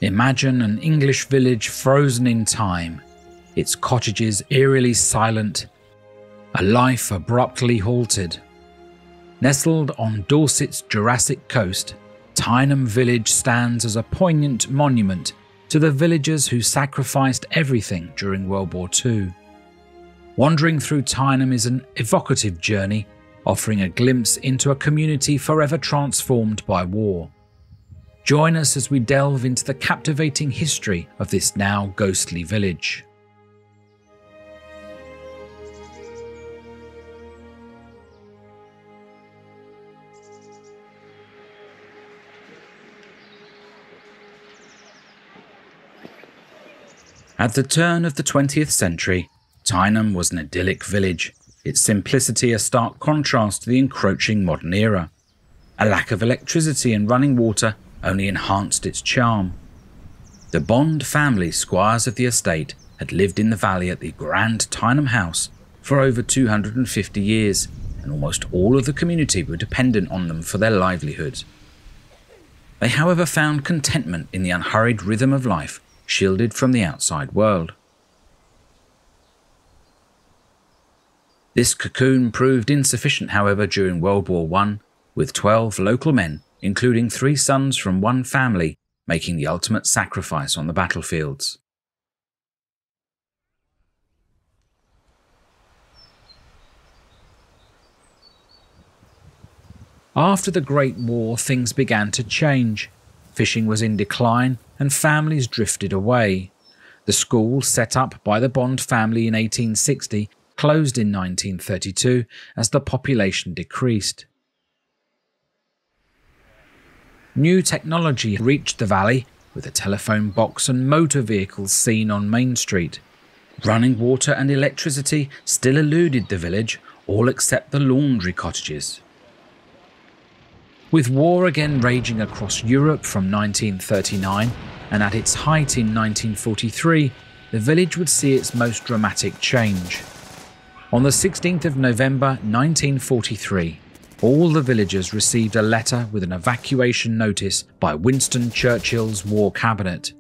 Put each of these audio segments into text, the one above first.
Imagine an English village frozen in time, its cottages eerily silent, a life abruptly halted. Nestled on Dorset's Jurassic coast, Tyneham Village stands as a poignant monument to the villagers who sacrificed everything during World War II. Wandering through Tyneham is an evocative journey, offering a glimpse into a community forever transformed by war. Join us as we delve into the captivating history of this now ghostly village. At the turn of the 20th century, Tyneham was an idyllic village, its simplicity a stark contrast to the encroaching modern era. A lack of electricity and running water only enhanced its charm. The Bond family, squires of the estate, had lived in the valley at the grand Tyneham House for over 250 years, and almost all of the community were dependent on them for their livelihood. They, however, found contentment in the unhurried rhythm of life, shielded from the outside world. This cocoon proved insufficient, however, during World War I, with 12 local men, including 3 sons from one family, making the ultimate sacrifice on the battlefields. After the Great War, things began to change. Fishing was in decline and families drifted away. The school, set up by the Bond family in 1860, closed in 1932 as the population decreased. New technology reached the valley, with a telephone box and motor vehicles seen on Main Street. Running water and electricity still eluded the village, all except the laundry cottages. With war again raging across Europe from 1939 and at its height in 1943, the village would see its most dramatic change. On the 16th of November 1943, all the villagers received a letter with an evacuation notice by Winston Churchill's War Cabinet.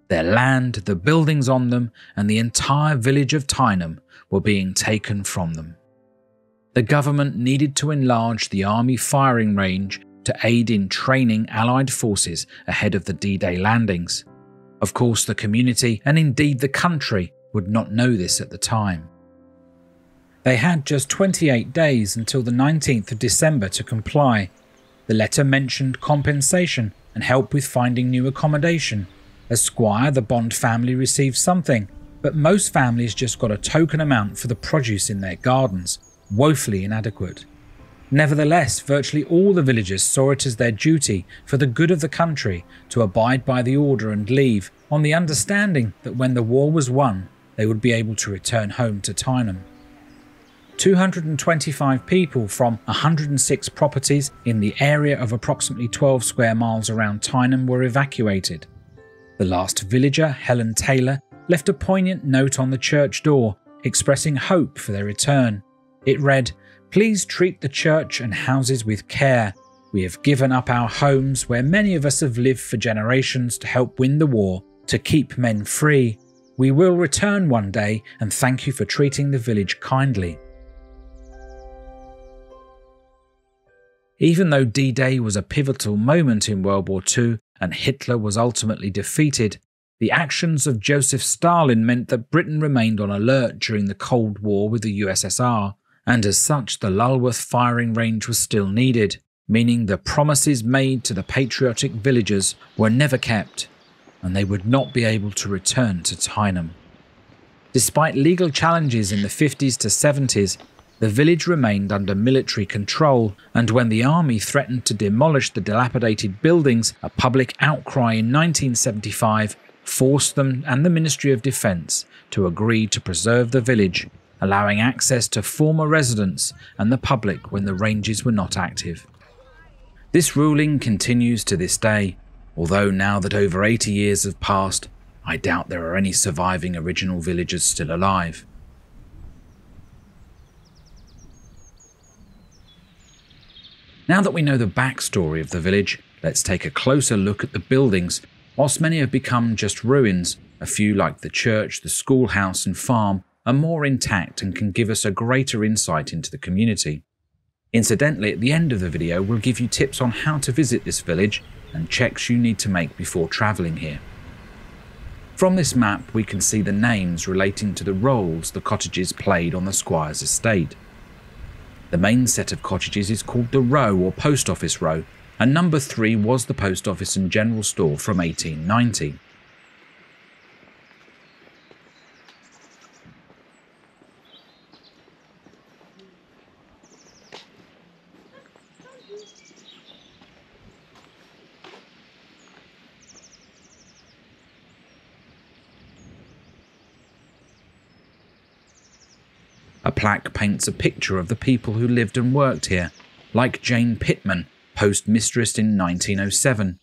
Their land, the buildings on them, and the entire village of Tyneham were being taken from them. The government needed to enlarge the army firing range to aid in training Allied forces ahead of the D-Day landings. Of course, the community, and indeed the country, would not know this at the time. They had just 28 days until the 19th of December to comply. The letter mentioned compensation and help with finding new accommodation. As squire, the Bond family received something, but most families just got a token amount for the produce in their gardens, woefully inadequate. Nevertheless, virtually all the villagers saw it as their duty for the good of the country to abide by the order and leave, on the understanding that when the war was won, they would be able to return home to Tyneham. 225 people from 106 properties in the area of approximately 12 square miles around Tyneham were evacuated. The last villager, Helen Taylor, left a poignant note on the church door expressing hope for their return. It read, "Please treat the church and houses with care. We have given up our homes where many of us have lived for generations to help win the war, to keep men free. We will return one day and thank you for treating the village kindly." Even though D-Day was a pivotal moment in World War II and Hitler was ultimately defeated, the actions of Joseph Stalin meant that Britain remained on alert during the Cold War with the USSR, and as such the Lulworth firing range was still needed, meaning the promises made to the patriotic villagers were never kept, and they would not be able to return to Tyneham. Despite legal challenges in the 50s to 70s, the village remained under military control, and when the army threatened to demolish the dilapidated buildings, a public outcry in 1975 forced them and the Ministry of Defence to agree to preserve the village, allowing access to former residents and the public when the ranges were not active. This ruling continues to this day, although now that over 80 years have passed, I doubt there are any surviving original villagers still alive. Now that we know the backstory of the village, let's take a closer look at the buildings Whilst many have become just ruins, a few like the church, the schoolhouse and farm are more intact and can give us a greater insight into the community. Incidentally, at the end of the video, we'll give you tips on how to visit this village and checks you need to make before travelling here. From this map, we can see the names relating to the roles the cottages played on the squire's estate. The main set of cottages is called the Row or Post Office Row, and number 3 was the post office and general store from 1890. A plaque paints a picture of the people who lived and worked here, like Jane Pittman, postmistress in 1907,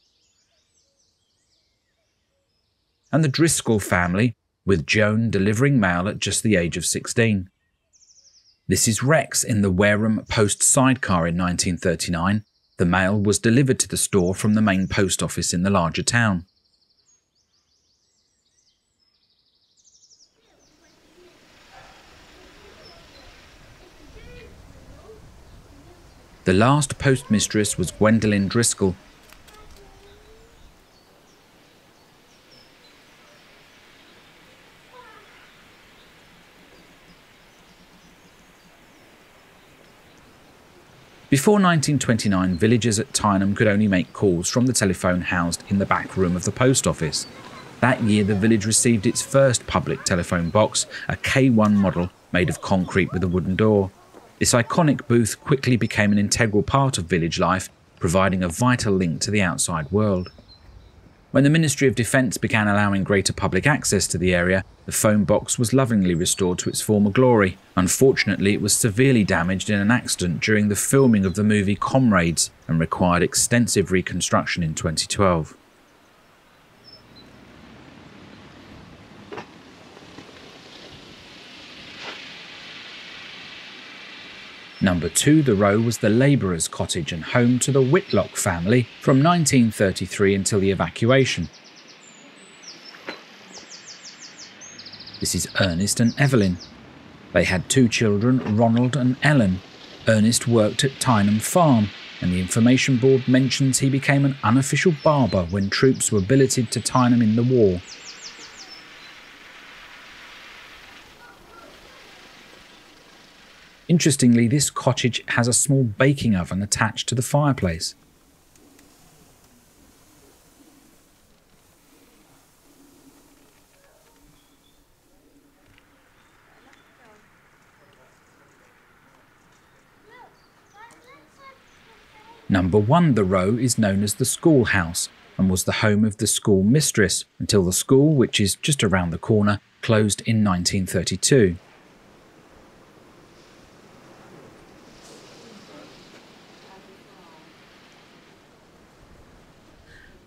and the Driscoll family, with Joan delivering mail at just the age of 16. This is Rex in the Wareham Post sidecar in 1939. The mail was delivered to the store from the main post office in the larger town. The last postmistress was Gwendolyn Driscoll. Before 1929, villagers at Tyneham could only make calls from the telephone housed in the back room of the post office. That year, the village received its first public telephone box, a K1 model made of concrete with a wooden door. This iconic booth quickly became an integral part of village life, providing a vital link to the outside world. When the Ministry of Defence began allowing greater public access to the area, the phone box was lovingly restored to its former glory. Unfortunately, it was severely damaged in an accident during the filming of the movie Comrades and required extensive reconstruction in 2012. Number 2, the Row, was the labourer's cottage and home to the Whitlock family from 1933 until the evacuation. This is Ernest and Evelyn. They had 2 children, Ronald and Ellen. Ernest worked at Tyneham Farm, and the information board mentions he became an unofficial barber when troops were billeted to Tyneham in the war. Interestingly, this cottage has a small baking oven attached to the fireplace. Number 1, the Row, is known as the schoolhouse and was the home of the school mistress until the school, which is just around the corner, closed in 1932.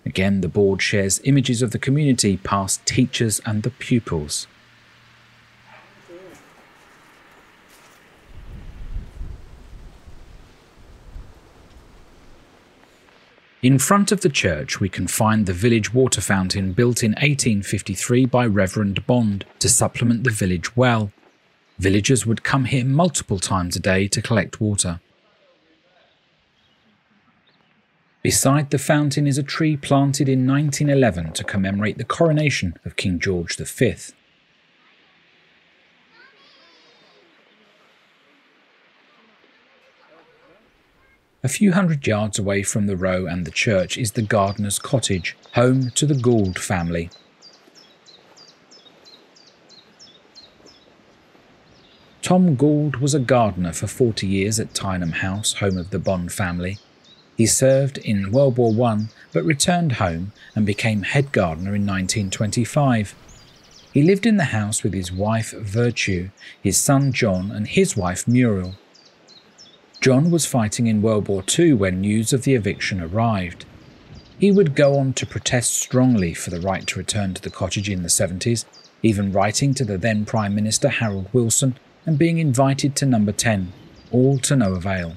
Again, the board shares images of the community, past teachers and the pupils. In front of the church, we can find the village water fountain built in 1853 by Reverend Bond to supplement the village well. Villagers would come here multiple times a day to collect water. Beside the fountain is a tree planted in 1911 to commemorate the coronation of King George V. A few hundred yards away from the Row and the church is the gardener's cottage, home to the Gould family. Tom Gould was a gardener for 40 years at Tyneham House, home of the Bond family. He served in World War I, but returned home and became head gardener in 1925. He lived in the house with his wife Virtue, his son John and his wife Muriel. John was fighting in World War II when news of the eviction arrived. He would go on to protest strongly for the right to return to the cottage in the 70s, even writing to the then Prime Minister Harold Wilson and being invited to number 10, all to no avail.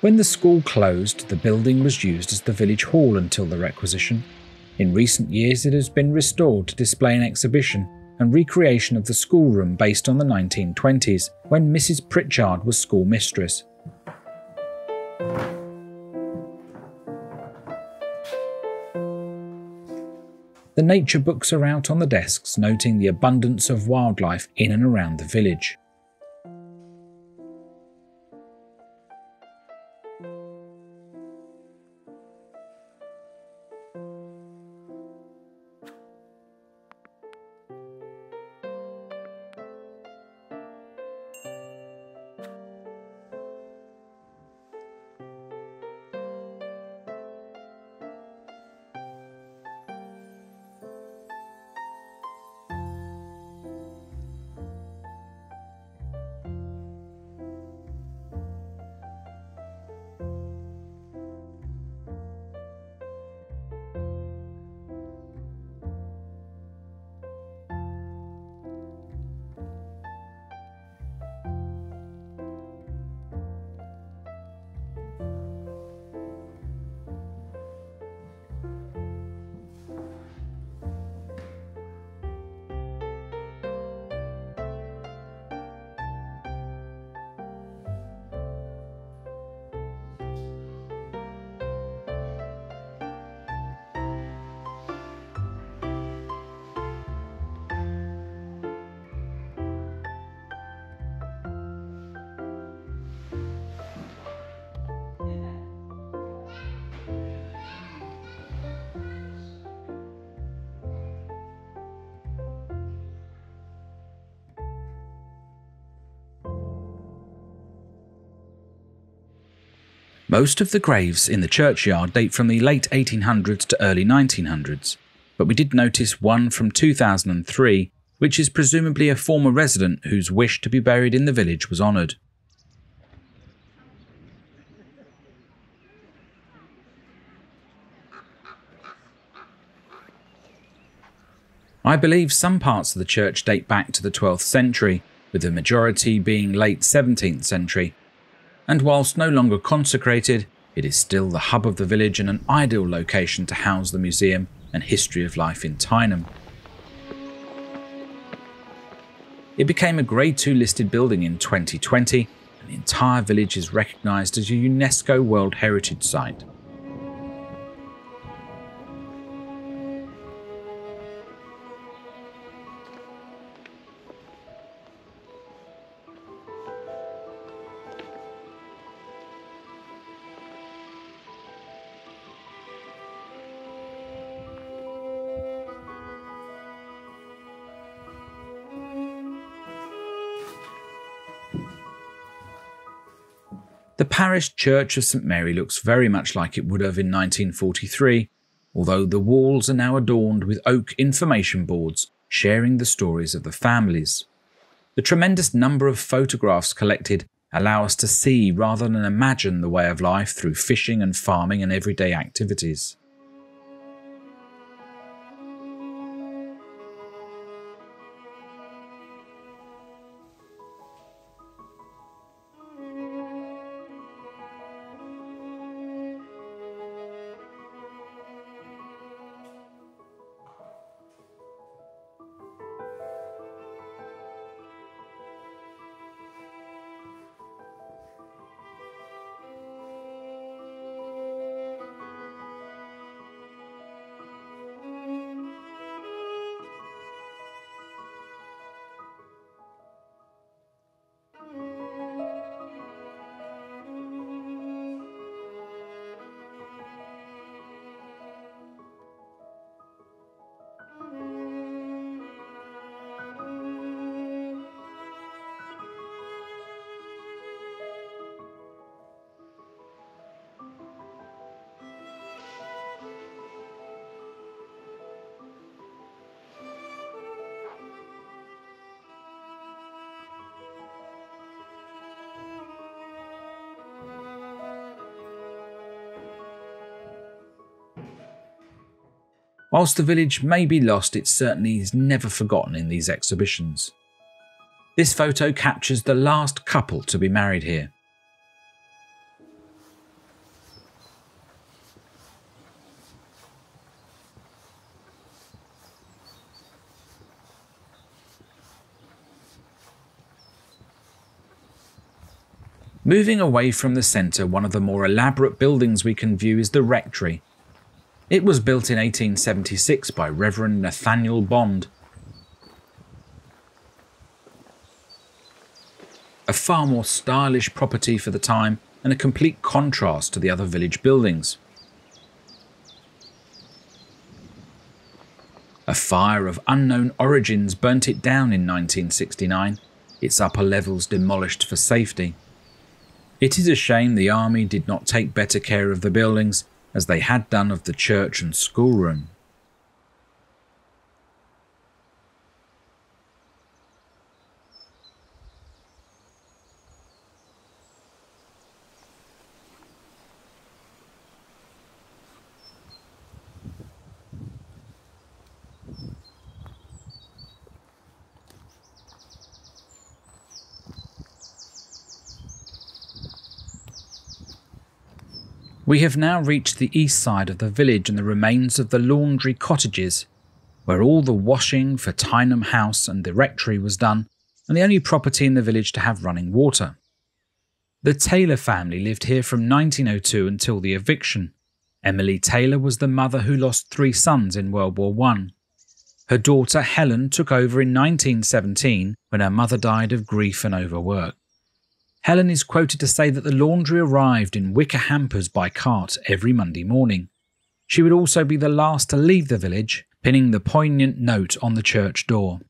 When the school closed, the building was used as the village hall until the requisition. In recent years, it has been restored to display an exhibition and recreation of the schoolroom based on the 1920s, when Mrs. Pritchard was schoolmistress. The nature books are out on the desks, noting the abundance of wildlife in and around the village. Most of the graves in the churchyard date from the late 1800s to early 1900s, but we did notice one from 2003, which is presumably a former resident whose wish to be buried in the village was honoured. I believe some parts of the church date back to the 12th century, with the majority being late 17th century. And whilst no longer consecrated, it is still the hub of the village and an ideal location to house the museum and history of life in Tyneham. It became a Grade 2 listed building in 2020, and the entire village is recognised as a UNESCO World Heritage Site. The parish church of St Mary looks very much like it would have in 1943, although the walls are now adorned with oak information boards sharing the stories of the families. The tremendous number of photographs collected allow us to see rather than imagine the way of life through fishing and farming and everyday activities. Whilst the village may be lost, it certainly is never forgotten in these exhibitions. This photo captures the last couple to be married here. Moving away from the centre, one of the more elaborate buildings we can view is the rectory. It was built in 1876 by Reverend Nathaniel Bond. A far more stylish property for the time and a complete contrast to the other village buildings. A fire of unknown origins burnt it down in 1969, its upper levels demolished for safety. It is a shame the army did not take better care of the buildings as they had done of the church and schoolroom. We have now reached the east side of the village and the remains of the Laundry Cottages, where all the washing for Tyneham House and the rectory was done, and the only property in the village to have running water. The Taylor family lived here from 1902 until the eviction. Emily Taylor was the mother who lost 3 sons in World War I. Her daughter Helen took over in 1917 when her mother died of grief and overwork. Helen is quoted to say that the laundry arrived in wicker hampers by cart every Monday morning. She would also be the last to leave the village, pinning the poignant note on the church door.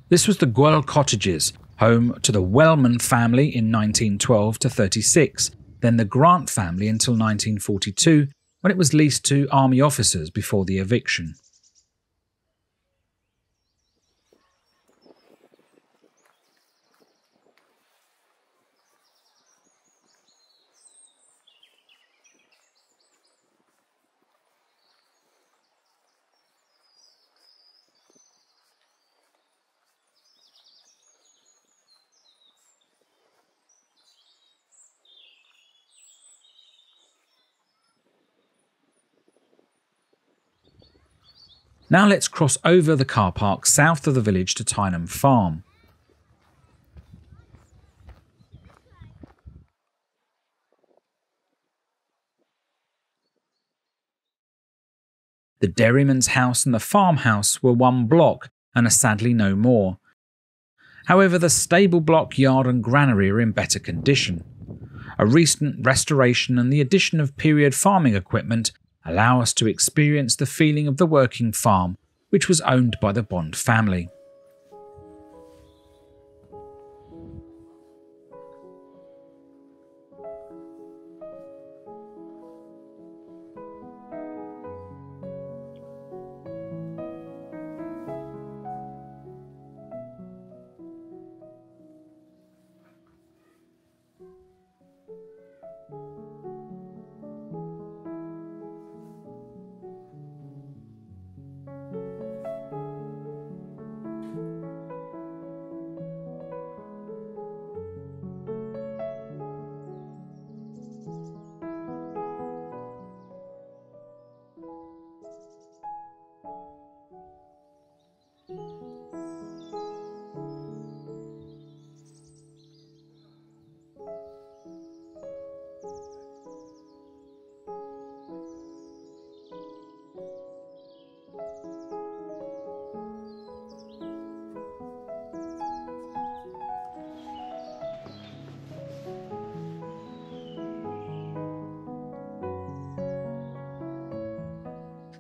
This was the Gwell Cottages, home to the Wellman family in 1912 to 36, then the Grant family until 1942, when it was leased to army officers before the eviction. Now let's cross over the car park south of the village to Tyneham Farm. The dairyman's house and the farmhouse were one block and are sadly no more. However, the stable block, yard and granary are in better condition. A recent restoration and the addition of period farming equipment allow us to experience the feeling of the working farm, which was owned by the Bond family.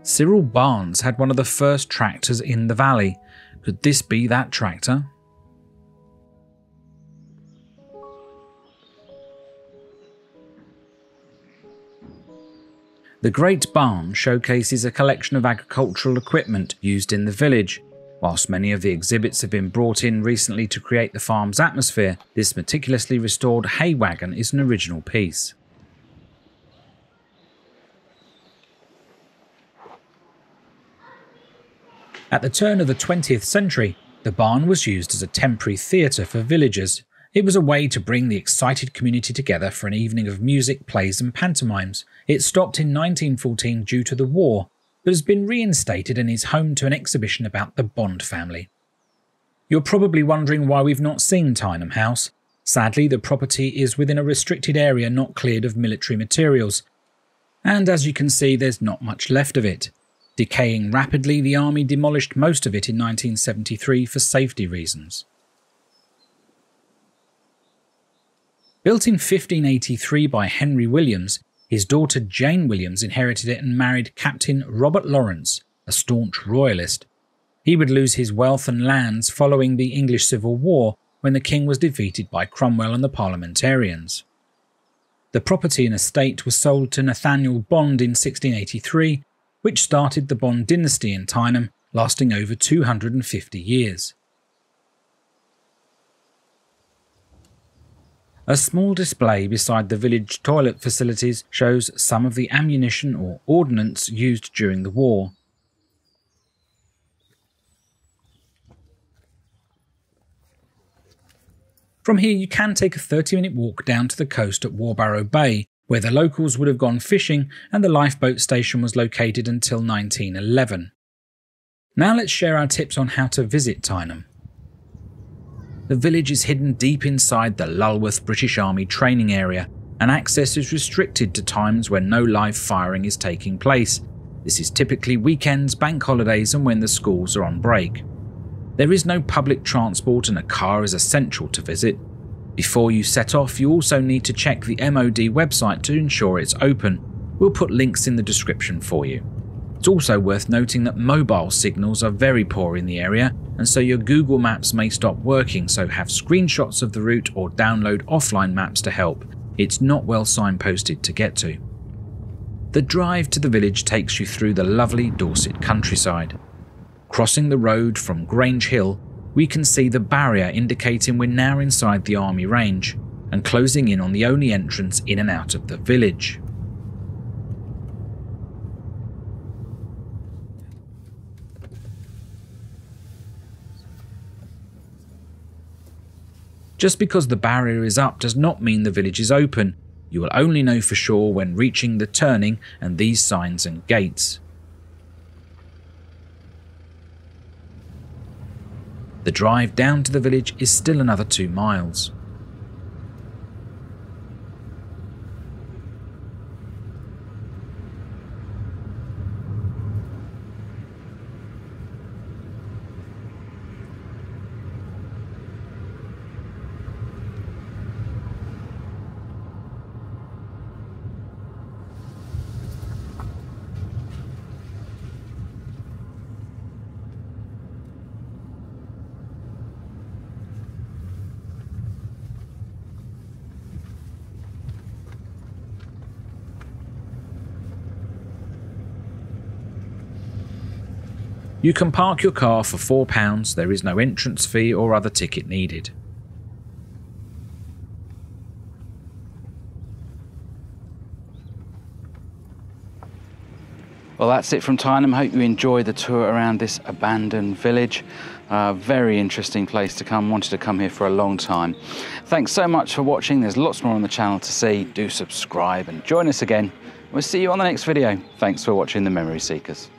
Cyril Barnes had one of the first tractors in the valley. Could this be that tractor? The Great Barn showcases a collection of agricultural equipment used in the village. Whilst many of the exhibits have been brought in recently to create the farm's atmosphere, this meticulously restored hay wagon is an original piece. At the turn of the 20th century, the barn was used as a temporary theatre for villagers. It was a way to bring the excited community together for an evening of music, plays and pantomimes. It stopped in 1914 due to the war, but has been reinstated and is home to an exhibition about the Bond family. You're probably wondering why we've not seen Tyneham House. Sadly, the property is within a restricted area not cleared of military materials, and as you can see, there's not much left of it. Decaying rapidly, the army demolished most of it in 1973 for safety reasons. Built in 1583 by Henry Williams, his daughter Jane Williams inherited it and married Captain Robert Lawrence, a staunch royalist. He would lose his wealth and lands following the English Civil War when the king was defeated by Cromwell and the parliamentarians. The property and estate was sold to Nathaniel Bond in 1683, which started the Bond dynasty in Tyneham, lasting over 250 years. A small display beside the village toilet facilities shows some of the ammunition or ordnance used during the war. From here you can take a 30-minute walk down to the coast at Warbarrow Bay, where the locals would have gone fishing and the lifeboat station was located until 1911. Now let's share our tips on how to visit Tyneham. The village is hidden deep inside the Lulworth British Army training area, and access is restricted to times when no live firing is taking place. This is typically weekends, bank holidays and when the schools are on break. There is no public transport and a car is essential to visit. Before you set off, you also need to check the MOD website to ensure it's open. We'll put links in the description for you. It's also worth noting that mobile signals are very poor in the area, and so your Google Maps may stop working, so have screenshots of the route or download offline maps to help. It's not well signposted to get to. The drive to the village takes you through the lovely Dorset countryside. Crossing the road from Grange Hill, we can see the barrier indicating we're now inside the army range and closing in on the only entrance in and out of the village. Just because the barrier is up does not mean the village is open. You will only know for sure when reaching the turning and these signs and gates. The drive down to the village is still another 2 miles. You can park your car for £4, there is no entrance fee or other ticket needed. Well, that's it from Tyneham. Hope you enjoyed the tour around this abandoned village. Very interesting place to come. Wanted to come here for a long time. Thanks so much for watching. There's lots more on the channel to see. Do subscribe and join us again. We'll see you on the next video. Thanks for watching The Memory Seekers.